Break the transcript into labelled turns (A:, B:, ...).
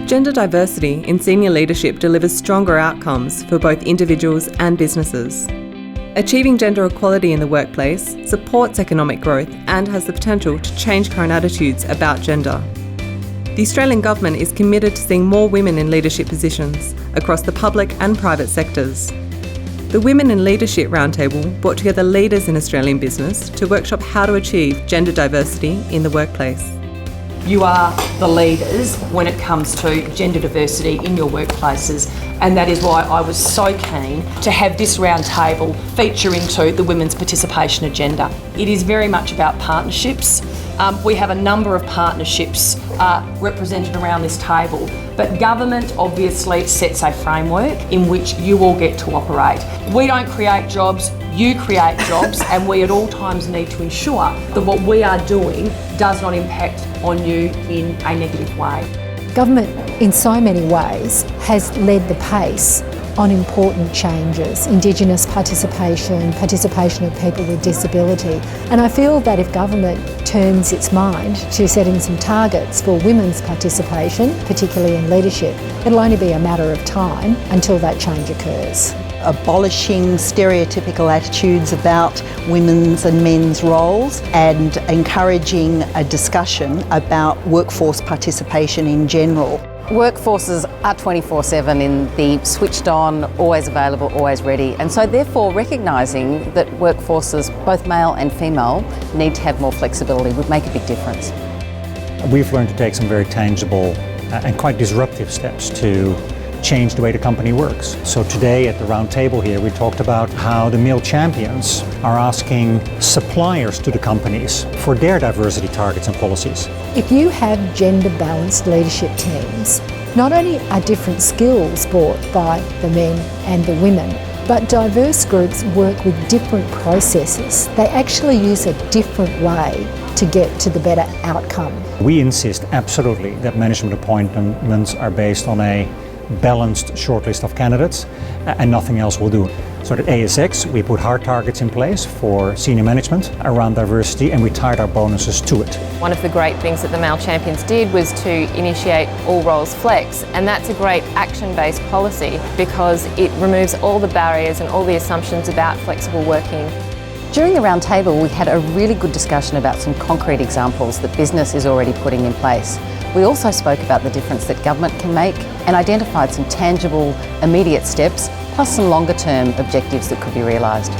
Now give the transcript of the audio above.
A: Gender diversity in senior leadership delivers stronger outcomes for both individuals and businesses. Achieving gender equality in the workplace supports economic growth and has the potential to change current attitudes about gender. The Australian Government is committed to seeing more women in leadership positions across the public and private sectors. The Women in Leadership Roundtable brought together leaders in Australian business to workshop how to achieve gender diversity in the workplace.
B: You are the leaders when it comes to gender diversity in your workplaces, and that is why I was so keen to have this roundtable feature into the women's participation agenda. It is very much about partnerships. We have a number of partnerships represented around this table, but government obviously sets a framework in which you all get to operate. We don't create jobs, you create jobs, and we at all times need to ensure that what we are doing does not impact on you in a negative way.
C: Government, in so many ways, has led the pace on important changes, Indigenous participation, participation of people with disability. And I feel that if government turns its mind to setting some targets for women's participation, particularly in leadership, it'll only be a matter of time until that change occurs.
D: Abolishing stereotypical attitudes about women's and men's roles and encouraging a discussion about workforce participation in general.
E: Workforces are 24/7 in the switched on, always available, always ready, and so therefore recognising that workforces, both male and female, need to have more flexibility would make a big difference.
F: We've learned to take some very tangible and quite disruptive steps to change the way the company works. So today at the round table here we talked about how the male champions are asking suppliers to the companies for their diversity targets and policies.
C: If you have gender balanced leadership teams, not only are different skills brought by the men and the women, but diverse groups work with different processes. They actually use a different way to get to the better outcome.
F: We insist absolutely that management appointments are based on a balanced shortlist of candidates and nothing else will do. So at ASX we put hard targets in place for senior management around diversity and we tied our bonuses to it.
G: One of the great things that the male champions did was to initiate all roles flex, and that's a great action-based policy because it removes all the barriers and all the assumptions about flexible working.
E: During the roundtable, we had a really good discussion about some concrete examples that business is already putting in place. We also spoke about the difference that government can make and identified some tangible, immediate steps, plus some longer-term objectives that could be realised.